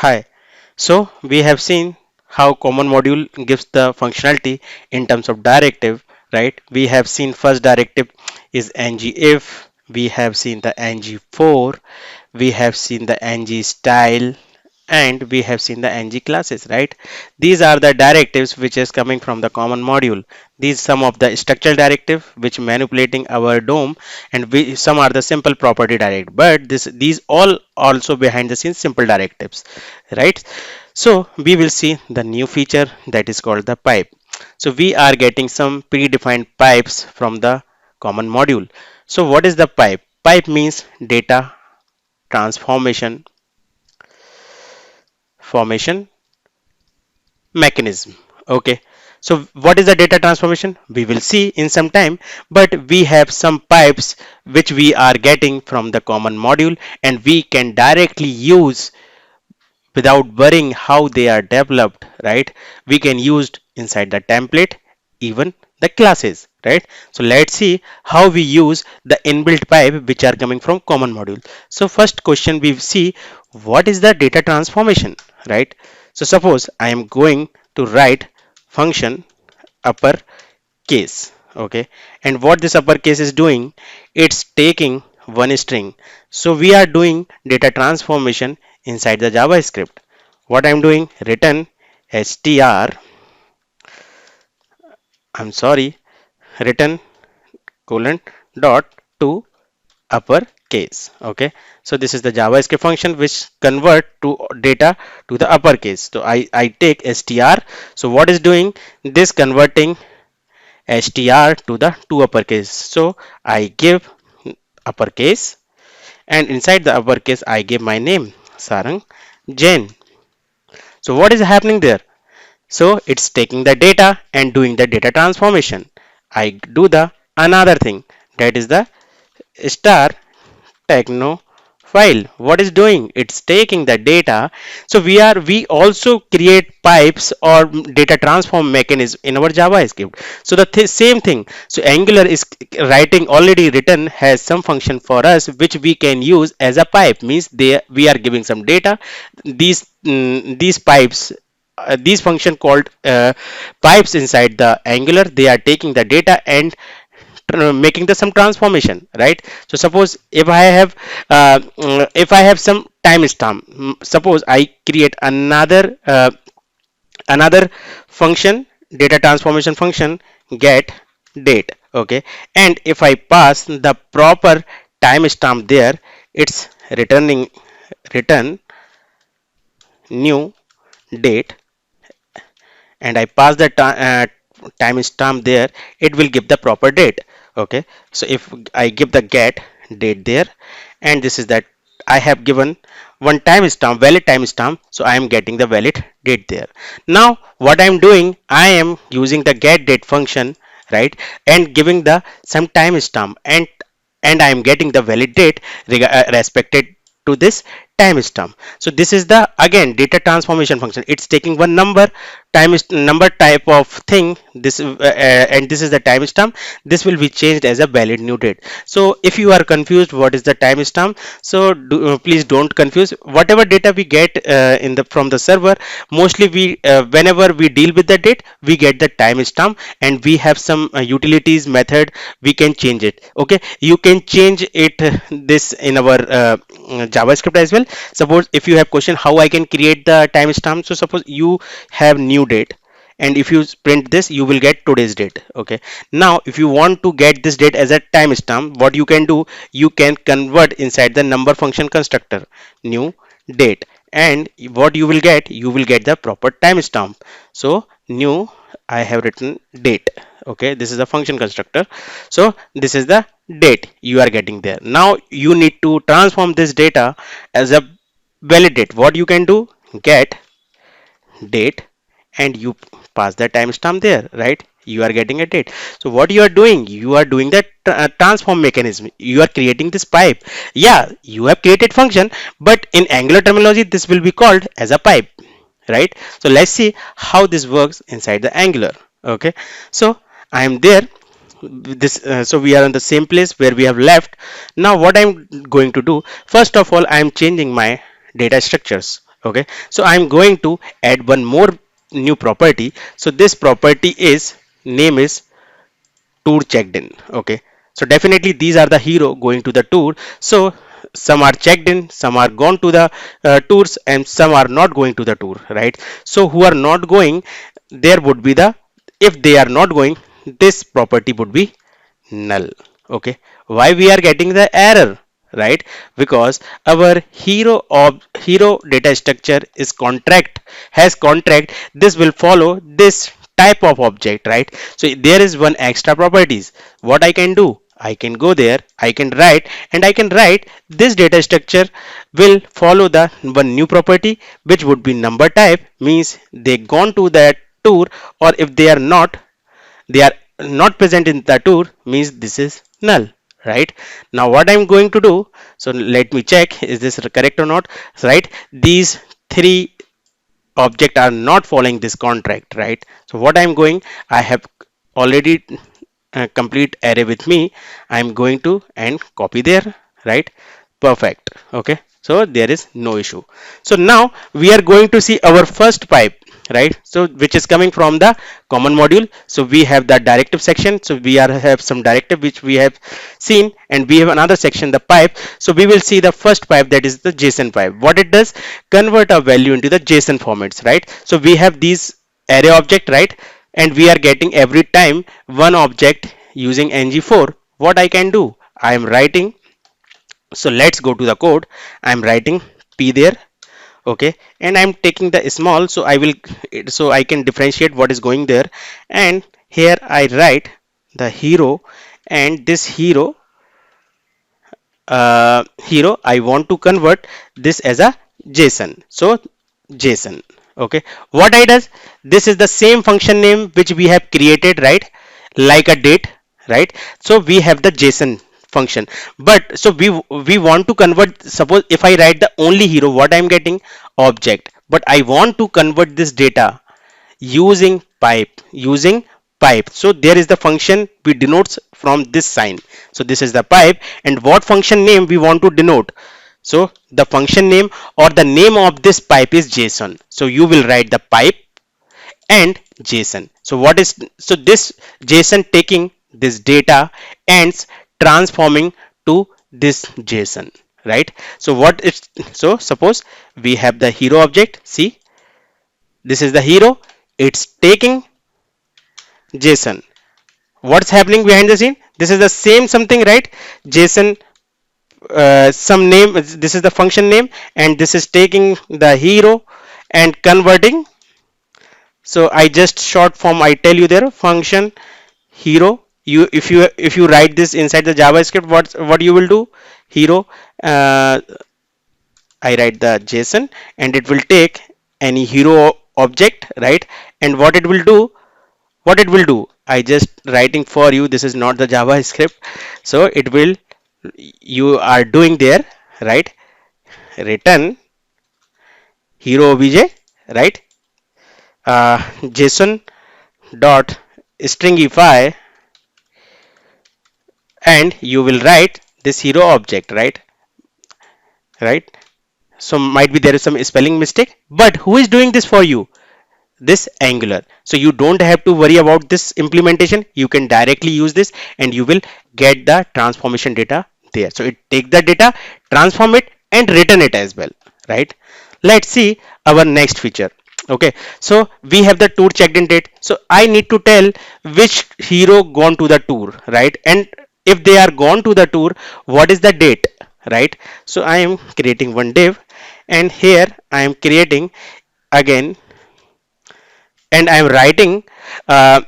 Hi. So we have seen how common module gives the functionality in terms of directive, right? We have seen first directive is ng if, we have seen the ng for, we have seen the ng style, and we have seen the ng classes, right? These are the directives which is coming from the common module. These some of the structural directive which manipulating our DOM, and some are the simple property directive, but these all also behind the scenes simple directives, right? So we will see the new feature that is called the pipe. So we are getting some predefined pipes from the common module. So what is the pipe? Pipe means data transformation formation mechanism. Okay. So what is the data transformation? We will see in some time, but we have some pipes which we are getting from the common module, and we can directly use without worrying how they are developed, right? We can use inside the template, even the classes, right? So let's see how we use the inbuilt pipe which are coming from common module. So first question we see, what is the data transformation, right? So suppose I am going to write function upper case, okay, and what this uppercase is doing, it's taking one string. So we are doing data transformation inside the JavaScript. What I'm doing, return str, I'm sorry, return colon dot to uppercase. Okay, so this is the JavaScript function which convert to data to the uppercase. So I take str. So what is doing, this converting str to the two uppercase. So I give uppercase, and inside the uppercase I give my name Sarang Jain. So what is happening there? So it's taking the data and doing the data transformation. I do the another thing, that is the star Technophile. What is doing, it's taking the data. So we also create pipes or data transform mechanism in our JavaScript. So the same thing. So Angular is writing already written has some function for us which we can use as a pipe, means they we are giving some data. These pipes, these function called pipes inside the Angular, they are taking the data and making the some transformation, right? So suppose if I have some timestamp, suppose I create another function, data transformation function, get date, okay, and if I pass the proper timestamp there, it's returning return new date, and I pass the timestamp there, it will give the proper date. Okay, so if I give the get date there, and this is that I have given one timestamp, valid timestamp, so I am getting the valid date there. Now what I am doing, I am using the get date function, right, and giving the some timestamp, and I am getting the valid date respected to this timestamp. So this is the again data transformation function. It's taking one number, time is number type of thing. And this is the timestamp. This will be changed as a valid new date. So if you are confused what is the timestamp, so please don't confuse. Whatever data we get in the from the server, mostly we whenever we deal with the date, we get the timestamp, and we have some utilities method we can change it. Okay, you can change it this in our JavaScript as well. Suppose if you have question how I can create the timestamp, so suppose you have new date, and if you print this you will get today's date. Okay, now if you want to get this date as a timestamp, what you can do, you can convert inside the number function constructor new date, and what you will get the proper timestamp. So new, I have written date. Okay, this is a function constructor, so this is the date you are getting there. Now you need to transform this data as a valid date. What you can do, get date, and you pass the timestamp there, right? You are getting a date. So what you are doing, you are doing that transform mechanism, you are creating this pipe. Yeah, you have created function, but in Angular terminology this will be called as a pipe, right? So let's see how this works inside the Angular. Okay, so I am there, this so we are in the same place where we have left. Now what I'm going to do, first of all, I'm changing my data structures. Okay, so I'm going to add one more new property. So this property is name is tour checked in. Okay, so definitely these are the hero going to the tour. So some are checked in, some are gone to the tours, and some are not going to the tour, right? So who are not going, there would be the, if they are not going, this property would be null. Okay, why we are getting the error, right? Because our hero data structure is contract, has contract, this will follow this type of object, right? So there is one extra properties. What I can do, I can go there, I can write, and I can write this data structure will follow the one new property, which would be number type, means they gone to that tour, or if they are not, they are not present in the tour, means this is null, right? Now what I'm going to do, so let me check is this correct or not, right? These three object are not following this contract, right? So what I'm going, I have already complete array with me, I'm going to and copy there, right? Perfect. Okay, so there is no issue. So now we are going to see our first pipe, right? So which is coming from the common module. So we have the directive section, so we are have some directive which we have seen, and we have another section, the pipe. So we will see the first pipe, that is the JSON pipe. What it does, convert a value into the JSON formats, right? So we have these array object, right? And we are getting every time one object using ng4. What I can do, I am writing, so let's go to the code. I'm writing p there. Okay, and I'm taking the small, so I will, so I can differentiate what is going there. And here I write the hero, and this hero I want to convert this as a JSON. So JSON. Okay, what I does, this is the same function name which we have created, right? Like a date, right? So we have the JSON function, but so we want to convert, suppose if I write the only hero, what I'm getting, object, but I want to convert this data using pipe. So there is the function we denotes from this sign. So this is the pipe, and what function name we want to denote, so the function name or the name of this pipe is JSON. So you will write the pipe and JSON. So what is, so this JSON taking this data and transforming to this JSON, right? So what is, so suppose we have the hero object, see, this is the hero, it's taking JSON. What's happening behind the scene, this is the same something, right? JSON, some name, this is the function name, and this is taking the hero and converting. So I just short form, I tell you there, function hero. You, if you write this inside the JavaScript, what you will do, hero, uh, I write the JSON, and it will take any hero object, right? And what it will do, I just writing for you, this is not the JavaScript. So it will, you are doing there, right? Return hero obj, right? JSON dot stringify, and you will write this hero object, right? So might be there is some spelling mistake, but who is doing this for you, this Angular. So you don't have to worry about this implementation, you can directly use this, and you will get the transformation data there. So it take the data, transform it, and return it as well, right? Let's see our next feature. Okay, so we have the tour checked in date. So I need to tell which hero gone to the tour, right? And if they are gone to the tour, what is the date, right? So I am creating one div, and here I am creating again, and I am writing uh,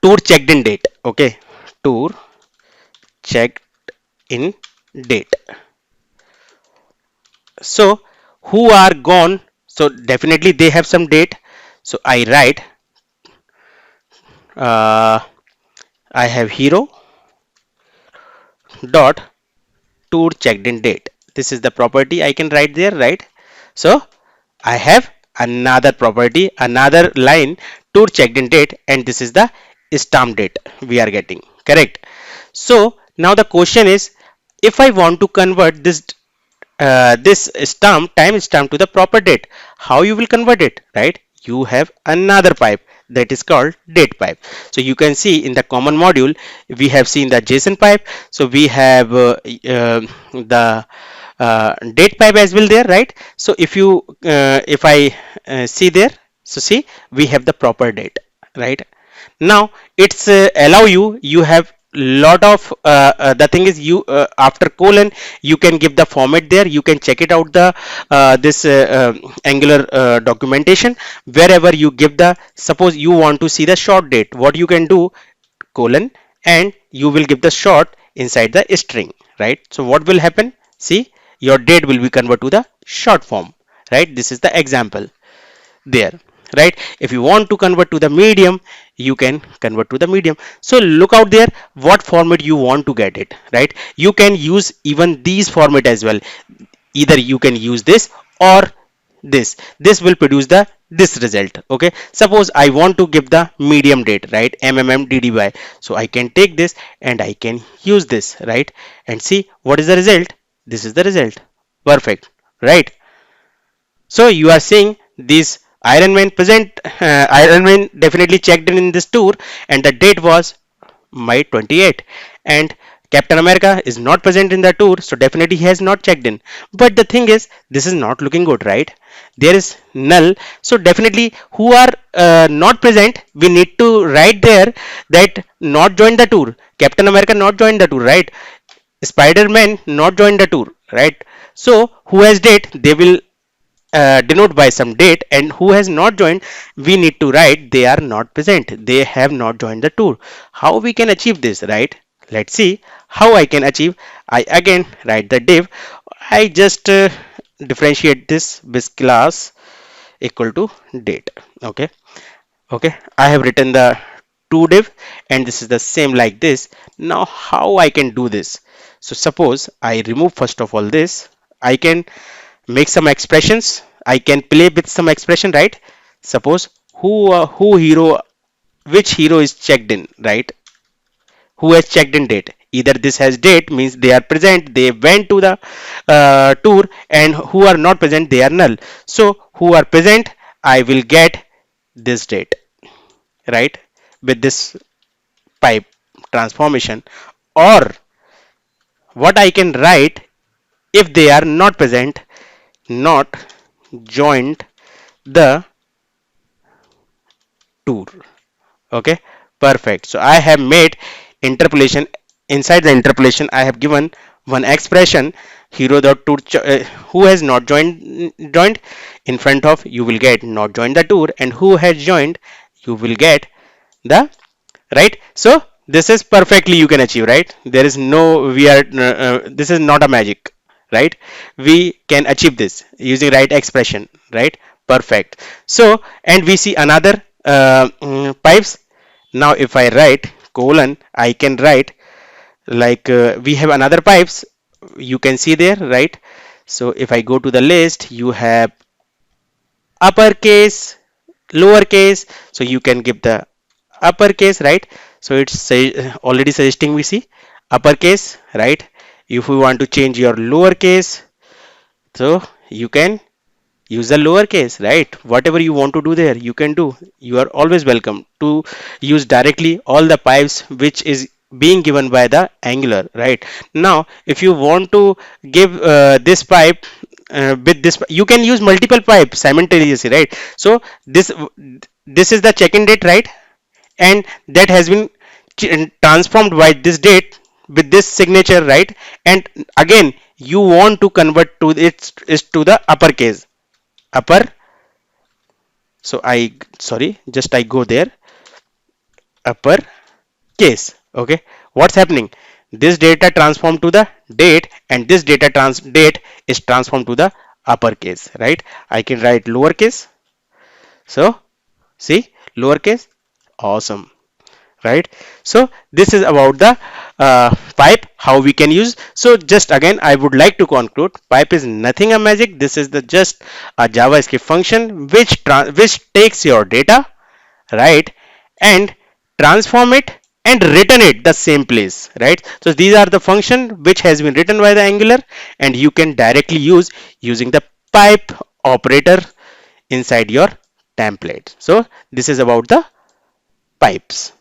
tour checked in date. Okay, tour checked in date. So who are gone, so definitely they have some date. So I write, uh, I have hero dot tour checked in date. This is the property I can write there, right? So I have another property, another line, tour checked in date, and this is the stamp date we are getting, correct? So now the question is, if I want to convert this this stamp time stamp to the proper date. How you will convert it, right? You have another pipe that is called date pipe. So you can see in the common module we have seen the JSON pipe. So we have the date pipe as well there, right? So if I see there, so see we have the proper date, right? Now it's allow you have lot of the thing is you after colon you can give the format there, you can check it out the this angular documentation. Wherever you give the, suppose you want to see the short date, what you can do, colon, and you will give the short inside the string, right? So what will happen, see, your date will be converted to the short form, right? This is the example there, right? If you want to convert to the medium, you can convert to the medium. So look out there what format you want to get it, right? You can use even these format as well. Either you can use this or this will produce the this result. Okay, suppose I want to give the medium date, right? MMMDDY. So I can take this and I can use this, right? And see what is the result. This is the result. Perfect, right? So you are seeing this Iron Man present, Iron Man definitely checked in this tour, and the date was May 28, and Captain America is not present in the tour, so definitely he has not checked in. But the thing is, this is not looking good, right? There is null, so definitely who are not present, we need to write there that not joined the tour. Captain America not joined the tour, right? Spider-Man not joined the tour, right? So who has date? They will denote by some date, and who has not joined, we need to write they are not present, they have not joined the tour. How we can achieve this, right? Let's see how I can achieve. I again write the div. I just differentiate this with class equal to date. Okay, okay, I have written the to div, and this is the same like this. Now how I can do this? So suppose I remove first of all this, I can make some expressions, I can play with some expression, right? Suppose who hero, which hero is checked in, right? Who has checked in date? Either this has date means they are present, they went to the tour, and who are not present, they are null. So who are present, I will get this date, right? With this pipe transformation. Or what I can write, if they are not present, not joined the tour. Okay, perfect. So I have made interpolation. Inside the interpolation I have given one expression, hero dot tour who has not joined, in front of you will get not joined the tour, and who has joined, you will get the, right? So this is perfectly you can achieve, right? There is no weird this is not a magic, right? We can achieve this using right expression, right? Perfect. So and we see another pipes. Now if I write colon, I can write like we have another pipes, you can see there, right? So if I go to the list, you have uppercase, lowercase, so you can give the uppercase, right? So it's already suggesting, we see uppercase, right? If we want to change your lowercase, so you can use the lowercase, right? Whatever you want to do there, you can do. You are always welcome to use directly all the pipes which is being given by the angular, right? Now if you want to give this pipe with this, you can use multiple pipes simultaneously, right? So this is the check-in date, right? And that has been transformed by this date with this signature, right? And again you want to convert to it is to the uppercase, upper, so I, sorry, just I go there, upper case. Okay, what's happening, this data transformed to the date, and this date is transformed to the uppercase, right? I can write lowercase. So see, lowercase, awesome, right? So this is about the pipe, how we can use. So just again I would like to conclude, pipe is nothing a magic. This is the just a JavaScript function which takes your data, right, and transform it and return it the same place, right? So these are the function which has been written by the Angular, and you can directly use using the pipe operator inside your template. So this is about the pipes.